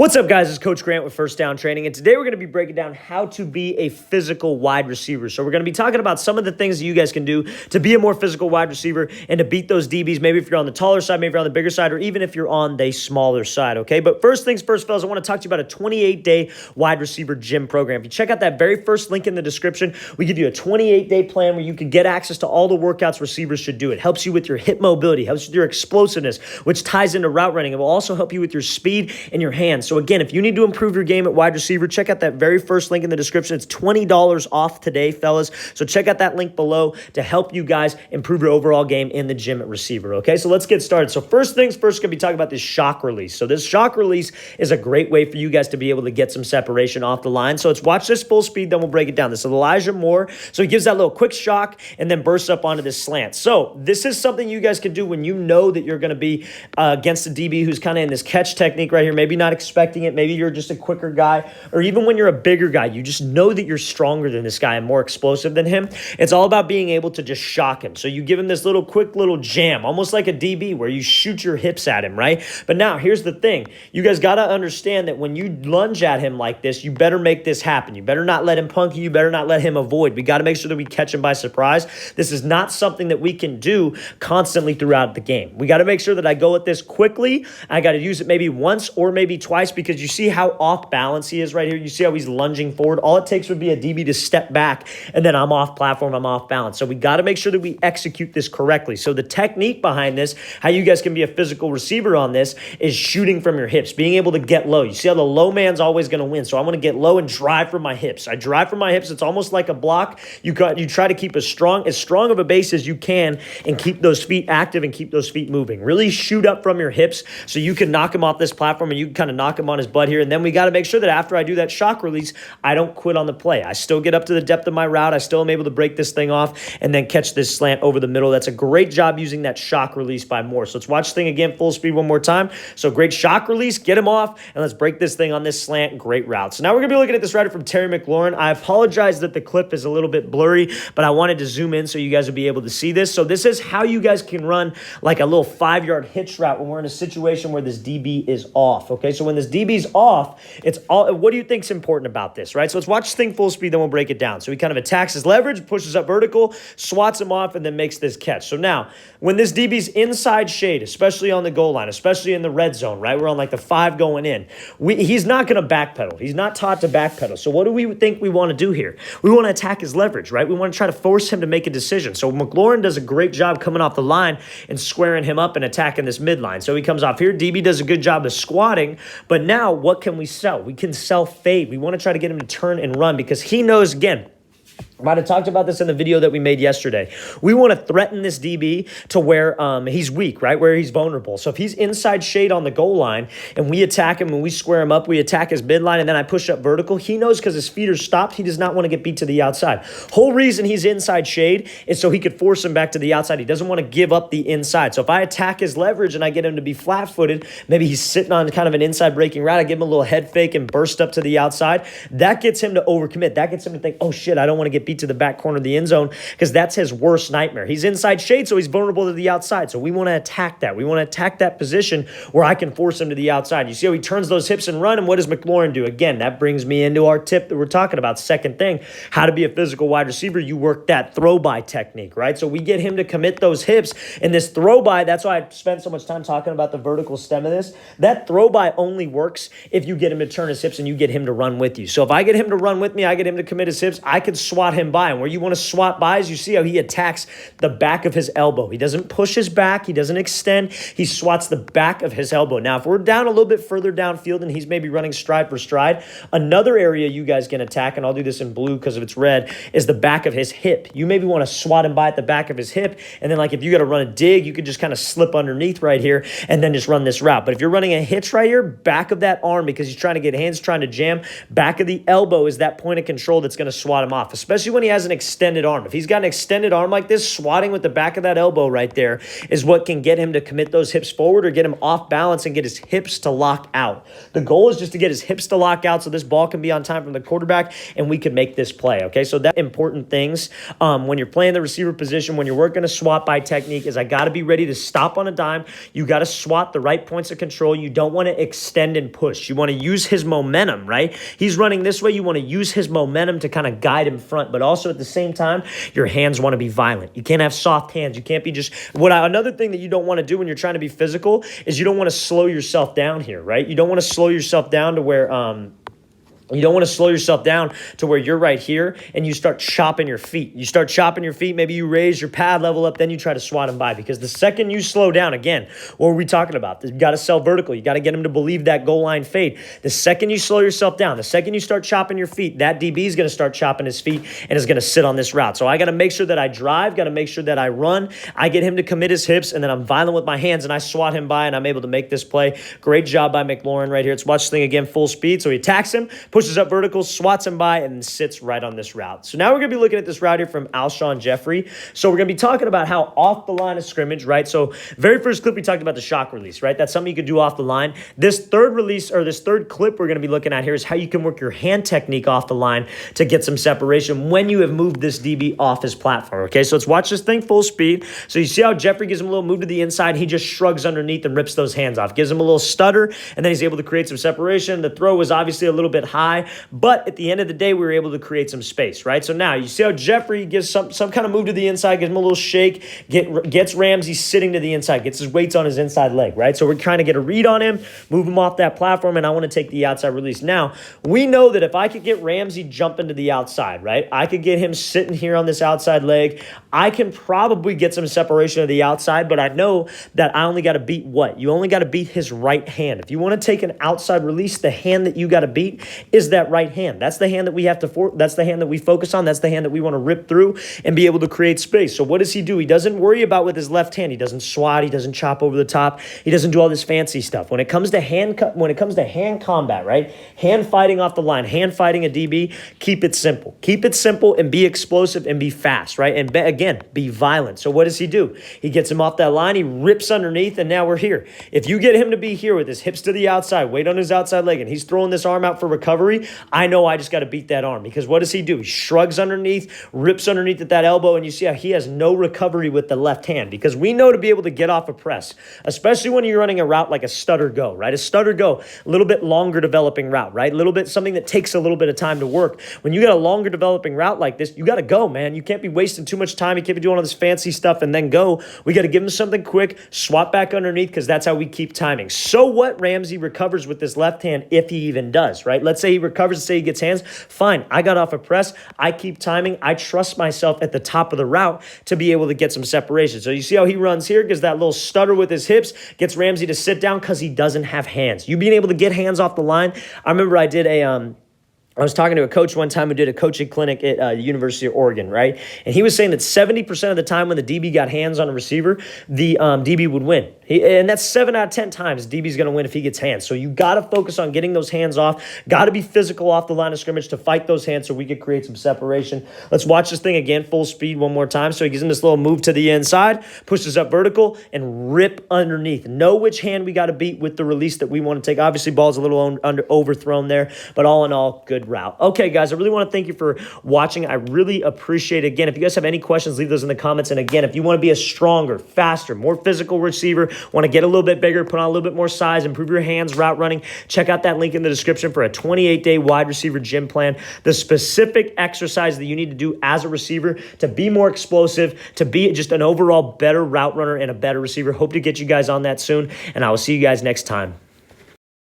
What's up, guys? It's Coach Grant with First Down Training, and today we're going to be breaking down how to be a physical wide receiver. So we're going to be talking about some of the things that you guys can do to be a more physical wide receiver and to beat those DBs, maybe if you're on the taller side, maybe if you're on the bigger side, or even if you're on the smaller side, okay? But first things first, fellas, I want to talk to you about a 28-day wide receiver gym program. If you check out that very first link in the description, we give you a 28-day plan where you can get access to all the workouts receivers should do. It helps you with your hip mobility, helps with your explosiveness, which ties into route running. It will also help you with your speed and your hands. So again, if you need to improve your game at wide receiver, check out that very first link in the description. It's $20 off today, fellas. So check out that link below to help you guys improve your overall game in the gym at receiver, okay? So let's get started. So first things first, going to be talking about this shock release. So this shock release is a great way for you guys to be able to get some separation off the line. So let's watch this full speed, then we'll break it down. This is Elijah Moore. So he gives that little quick shock and then bursts up onto this slant. So this is something you guys can do when you know that you're going to be against a DB who's kind of in this catch technique right here, maybe not expecting it, maybe you're just a quicker guy, or even when you're a bigger guy, you just know that you're stronger than this guy and more explosive than him. It's all about being able to just shock him. So you give him this little quick little jam, almost like a DB where you shoot your hips at him, right? But now here's the thing. You guys got to understand that when you lunge at him like this, you better make this happen. You better not let him punk you. You better not let him avoid. We got to make sure that we catch him by surprise. This is not something that we can do constantly throughout the game. We got to make sure that I go at this quickly. I got to use it maybe once or maybe twice, because you see how off balance he is right here. You see how he's lunging forward. All it takes would be a DB to step back, and then I'm off platform, I'm off balance. So we got to make sure that we execute this correctly. So the technique behind this, how you guys can be a physical receiver on this, is shooting from your hips, being able to get low. You see how the low man's always going to win. So I'm going to get low and drive from my hips. I drive from my hips. It's almost like a block. You try to keep as strong of a base as you can and keep those feet active and keep those feet moving. Really shoot up from your hips so you can knock him off this platform and you can kind of knock him on his butt here. And then we got to make sure that after I do that shock release, I don't quit on the play. I still get up to the depth of my route. I still am able to break this thing off and then catch this slant over the middle. That's a great job using that shock release by Moore. So let's watch this thing again, full speed one more time. So great shock release, get him off, and let's break this thing on this slant. Great route. So now we're going to be looking at this route from Terry McLaurin. I apologize that the clip is a little bit blurry, but I wanted to zoom in so you guys would be able to see this. So this is how you guys can run like a little 5-yard hitch route when we're in a situation where this DB is off. Okay, so when this DB is off, it's all. What do you think is important about this, right? So let's watch this thing full speed, then we'll break it down. So he kind of attacks his leverage, pushes up vertical, swats him off, and then makes this catch. So now, when this DB's inside shade, especially on the goal line, especially in the red zone, right? We're on like the 5 going in. He's not going to backpedal. He's not taught to backpedal. So what do we think we want to do here? We want to attack his leverage, right? We want to try to force him to make a decision. So McLaurin does a great job coming off the line and squaring him up and attacking this midline. So he comes off here. DB does a good job of squatting, but now what can we sell? We can sell fade. We want to try to get him to turn and run because he knows, again, I might have talked about this in the video that we made yesterday. We want to threaten this DB to where he's weak, right? Where he's vulnerable. So if he's inside shade on the goal line and we attack him and we square him up, we attack his midline and then I push up vertical, he knows because his feet are stopped, he does not want to get beat to the outside. Whole reason he's inside shade is so he could force him back to the outside. He doesn't want to give up the inside. So if I attack his leverage and I get him to be flat-footed, maybe he's sitting on kind of an inside breaking route, I give him a little head fake and burst up to the outside, that gets him to overcommit. That gets him to think, oh shit, I don't want to get beat to the back corner of the end zone, because that's his worst nightmare. He's inside shade, so he's vulnerable to the outside. So we want to attack that. We want to attack that position where I can force him to the outside. You see how he turns those hips and run, and what does McLaurin do? Again, that brings me into our tip that we're talking about. Second thing, how to be a physical wide receiver. You work that throw-by technique, right? So we get him to commit those hips, and this throw-by, that's why I spent so much time talking about the vertical stem of this. That throw-by only works if you get him to turn his hips and you get him to run with you. So if I get him to run with me, I get him to commit his hips, I can swat him by. And where you want to swat by is you see how he attacks the back of his elbow. He doesn't push his back. He doesn't extend. He swats the back of his elbow. Now, if we're down a little bit further downfield and he's maybe running stride for stride, another area you guys can attack, and I'll do this in blue because if it's red, is the back of his hip. You maybe want to swat him by at the back of his hip, and then like if you got to run a dig, you could just kind of slip underneath right here and then just run this route. But if you're running a hitch right here, back of that arm, because he's trying to get hands, trying to jam, back of the elbow is that point of control that's going to swat him off, especially especially when he has an extended arm. If he's got an extended arm like this, swatting with the back of that elbow right there is what can get him to commit those hips forward or get him off balance and get his hips to lock out. The goal is just to get his hips to lock out so this ball can be on time from the quarterback and we can make this play, okay? So that's important things when you're playing the receiver position, when you're working a swat by technique, is I got to be ready to stop on a dime. You got to swat the right points of control. You don't want to extend and push. You want to use his momentum, right? He's running this way. You want to use his momentum to kind of guide him front, but also at the same time, your hands want to be violent. You can't have soft hands. You can't be just another thing that you don't want to do when you're trying to be physical is you don't want to slow yourself down here, right? You don't want to slow yourself down to where you're right here and you start chopping your feet. You start chopping your feet. Maybe you raise your pad level up, then you try to swat him by. Because the second you slow down, again, what are we talking about? You got to sell vertical. You got to get him to believe that goal line fade. The second you slow yourself down, the second you start chopping your feet, that DB is going to start chopping his feet and is going to sit on this route. So I got to make sure that I drive, got to make sure that I run. I get him to commit his hips, and then I'm violent with my hands, and I swat him by, and I'm able to make this play. Great job by McLaurin right here. Let's watch this thing again, full speed. So he attacks him, pushes up vertical, swats him by, and sits right on this route. So now we're going to be looking at this route here from Alshon Jeffrey. So we're going to be talking about how off the line of scrimmage, right? So very first clip, we talked about the shock release, right? That's something you could do off the line. This third release, or this third clip we're going to be looking at here is how you can work your hand technique off the line to get some separation when you have moved this DB off his platform, okay? So let's watch this thing full speed. So you see how Jeffrey gives him a little move to the inside. He just shrugs underneath and rips those hands off. Gives him a little stutter, and then he's able to create some separation. The throw was obviously a little bit high, but at the end of the day, we were able to create some space, right? So now you see how Jeffrey gives some kind of move to the inside, gives him a little shake, gets Ramsey sitting to the inside, gets his weights on his inside leg, right? So we're trying to get a read on him, move him off that platform, and I want to take the outside release. Now, we know that if I could get Ramsey jumping to the outside, right? I could get him sitting here on this outside leg. I can probably get some separation of the outside, but I know that I only got to beat what? You only got to beat his right hand. If you want to take an outside release, the hand that you got to beat is that right hand. That's the hand that we have to, that's the hand that we focus on. That's the hand that we want to rip through and be able to create space. So what does he do? He doesn't worry about with his left hand. He doesn't swat. He doesn't chop over the top. He doesn't do all this fancy stuff. When it comes to hand combat, right? Hand fighting off the line, hand fighting a DB, keep it simple. Keep it simple and be explosive and be fast, right? And again, be violent. So what does he do? He gets him off that line. He rips underneath, and now we're here. If you get him to be here with his hips to the outside, weight on his outside leg, and he's throwing this arm out for recovery, I know I just got to beat that arm, because what does he do? He shrugs underneath, rips underneath at that elbow, and you see how he has no recovery with the left hand, because we know to be able to get off a press, especially when you're running a route like a stutter go, right? A stutter go, a little bit longer developing route, right? A little bit, something that takes a little bit of time to work. When you got a longer developing route like this, you got to go, man. You can't be wasting too much time. You can't be doing all this fancy stuff and then go. We got to give him something quick, swap back underneath, because that's how we keep timing. So what? Ramsey recovers with this left hand, if he even does, right? Let's say he recovers, say he gets hands. Fine, I got off a press. I keep timing. I trust myself at the top of the route to be able to get some separation. So you see how he runs here, gives that little stutter with his hips, gets Ramsey to sit down because he doesn't have hands. You being able to get hands off the line. I remember I did I was talking to a coach one time who did a coaching clinic at the University of Oregon, right? And he was saying that 70% of the time when the DB got hands on a receiver, the DB would win. And that's 7 out of 10 times DB's going to win if he gets hands. So you got to focus on getting those hands off. Got to be physical off the line of scrimmage to fight those hands so we could create some separation. Let's watch this thing again, full speed one more time. So he gives him this little move to the inside, pushes up vertical, and rip underneath. Know which hand we got to beat with the release that we want to take. Obviously, ball's a little overthrown there, but all in all, good route. Okay, guys, I really want to thank you for watching. I really appreciate it. Again, if you guys have any questions, leave those in the comments. And again, if you want to be a stronger, faster, more physical receiver, want to get a little bit bigger, put on a little bit more size, improve your hands, route running, check out that link in the description for a 28-day wide receiver gym plan. The specific exercise that you need to do as a receiver to be more explosive, to be just an overall better route runner and a better receiver. Hope to get you guys on that soon, and I will see you guys next time.